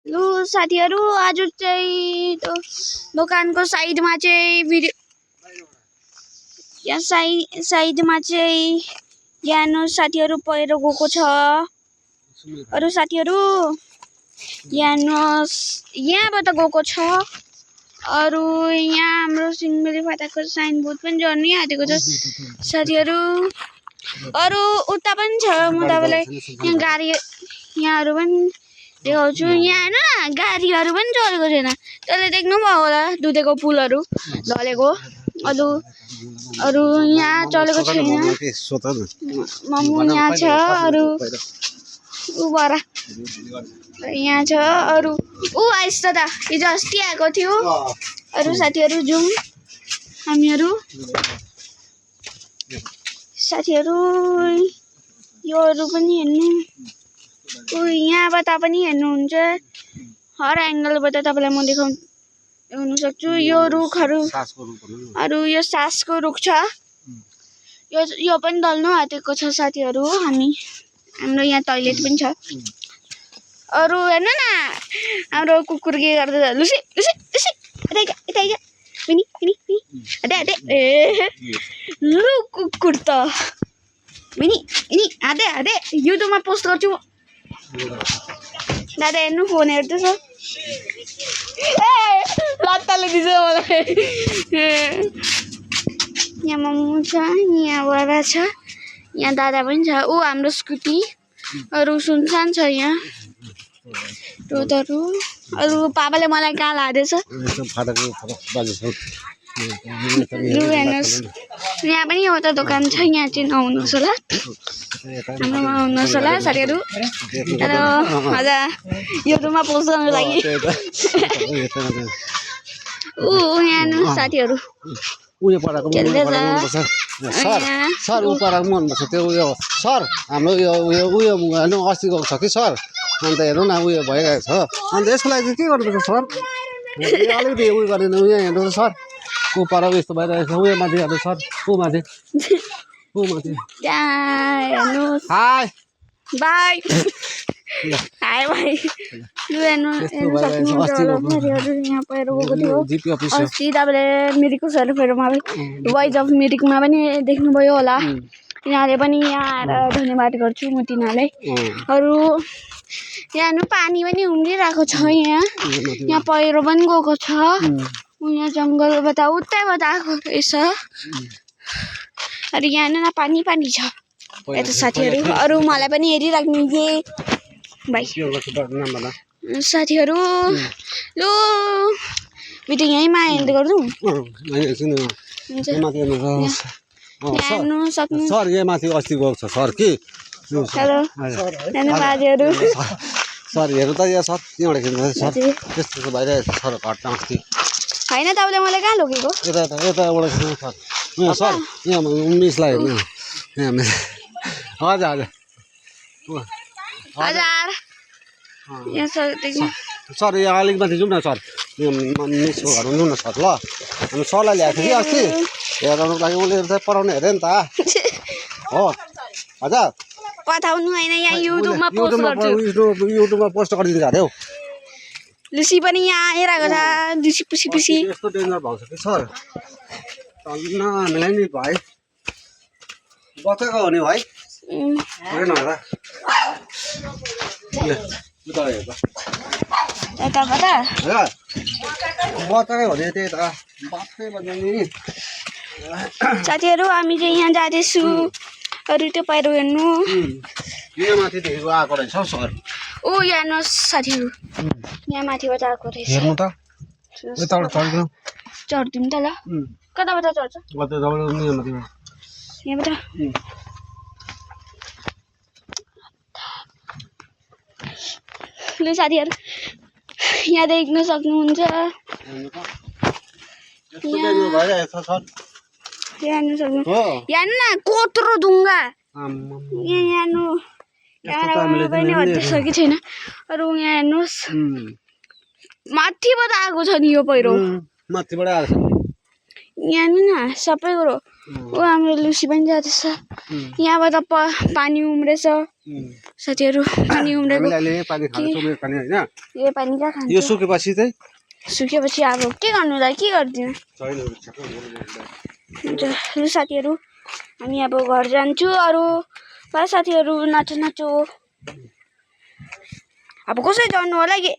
लु साथीहरु आज चाहिँ दोकानको साइडमा चाहिँ भिडियो यहाँ साइडमा चाहिँ यहाँ साथीहरु पहिरो गएको छ। अरु साथीहरु यहाँबाट गएको छ। अरु यहाँ हाम्रो सिंहमारी फाटाको साइन बोर्ड पनि जर्नी आँटेको छ साथीहरु। अरु उता पनि छ म तपाईलाई यहाँ गाडी यहाँहरु पनि देखाउँछु। यहाँ हैन गाडीहरु पनि चलेको छैन त्यसले देख्नु भयो होला दुधेको पुलहरु ढलेको। अरु यहाँ चलेको छैन मम्मु यहाँ छ। अरु उबरा यहाँ छ। अरु आइस त हिजो अस्ति आएको थियो। अरु साथीहरु जाउँ हामीहरु साथीहरु योहरु पनि हेर्नु। यहाँबाट पनि हेर्नुहुन्छ हर एंगलबाट तपाईलाई म देखाउन सक्छु। यो रुखहरु अरु यो सासको रुख छ। यो पनि ढल्नु आँटेको छ साथीहरु। हाम्रो यहाँ टोयलेट पनि छ। अरु हेर्नु न हाम्रो कुकुर के गर्दै लुसी लुसी लुसी यता विनी विनी अटे अटे ए लु कुकुर त विनी विनी आदे आदे युट्युबमा पोस्ट गर्छु। दादा हेर्नु फोन हेर्दैछ। ए लत्ताले दिन्छ मलाई। यहाँ मम्मु छ यहाँ बडा छ यहाँ दादा पनि छ। हाम्रो स्कुटी। अरु सुनसान छ यहाँ रोडहरु। अरु पापाले मलाई कहाँ लाँदैछ यहाँ पनि एउटा दोकान छ। यहाँ चाहिँ नआउनुहोस् होला हाम्रोमा आउनुहोस् होला साथीहरु। हजुर यो रुममा पोस्ट गर्नको लागि यहाँ साथीहरु उयो पराको मन पर्छ सर उ पराको मन पर्छ त्यो उयो सर हाम्रो उयो हेर्नु अस्ति गएको छ कि सर। अन्त हेर्नु न उयो भइरहेको छ। अन्त यसको लागि के गर्नुपर्छ सर अलिकति उयो गरेन उयो हेर्नु सर उ पराको यस्तो भइरहेको छ। उयो माथि हेर्नु सर उ माथि हाय बाई हाय भाइ लु हेर्नु सक्नुहुन्छ होला साथीहरु। यहाँ पहिरो गएको थियो अस्ति तपाईले मिरिकको सेरोफेरोमा वाइज अफ मिरिकमा पनि देख्नुभयो होला। यहाँले पनि यहाँ आएर धन्यवाद गर्छु म तिनीहरूलाई। अरु यहाँ पानी पनि उम्रिरहेको छ। यहाँ पहिरो पनि गएको छ। यहाँ जंगलबाट उतैबाट आएको रहेछ। अरु यहाँ न पानी पानी छ यता साथीहरु। अरु मलाई पनि हेरिराख्नु ये भाइ साथीहरु। लु भिडियो यहीँमा एन्ड गर्नु हेर्नु सक्नु सर यहाँ माथि अस्ति गएको छ सर कि हेलो धन्यवादहरु सर हेर्नु त यहाँ सर यहाँबाट खेल्नु सर त्यस्तो भइरहेको छ सर घटना अस्ति हैन तपाईले मलाई कहाँ लगेको यताबाट खेल्नु सर यहाँ सर यहाँ मिसलाई हेर्नु यहाँ हजुर यहाँ सर यहाँ अलिक माथि जाउँ न सर मिसको घरमा जाउँ न सर ल हामी सरलाई ल्याएको थियो कि अस्ति हेराउनुको लागि उसले पढाउने हेरे नि त हो हजुर पठाउनु हैन यहाँ युट्युबमा पोस्ट गरिदिन्छ अरे हौ। लुसी पनि यहाँ आइरहेको छ लुसी पुसी पुसी यस्तो डेन्जर भएको छ कि सर चल्न हामीलाई नि भाइ बचाएको हो नि भाइ होइन होला यताबाट बचाएकै हो नि त्यही त बात्रै बजाउने नि साथीहरु हामी चाहिँ यहाँ जाँदैछु। अरु त्यो पहिरो हेर्नु यहाँ माथिदेखिको आएको रहेछ हौ सर। यहाँ हेर्नुहोस् साथीहरु यहाँ माथिबाट आएको रहेछ। हेर्नु त यताबाट चढ्दिनु चढ्दिउँ त ल कताबाट चढ्छ यहाँबाट ल साथीहरु यहाँ देख्न सक्नुहुन्छ यहाँ न कोत्रो ढुङ्गा यहाँ पनि भन्दैछ कि छैन। अरु यहाँ हेर्नुहोस् माथिबाट आएको छ नि यो पहिरो माथिबाट आएको छ यहाँ न सबै कुरो ऊ हाम्रो लुसी पनि जाँदैछ यहाँबाट पानी उम्रेछ साथीहरू पानी उम्रेको हामीले अहिले पानी खान्छौँ यो पानी होइन यो पानी कहाँ खान्छ यो सुकेपछि चाहिँ सुकेपछि अब के गर्नुलाई के गर्दिन लु साथीहरू हामी अब घर जान्छु अरू साथीहरू नाचो अब कसै जानु होला कि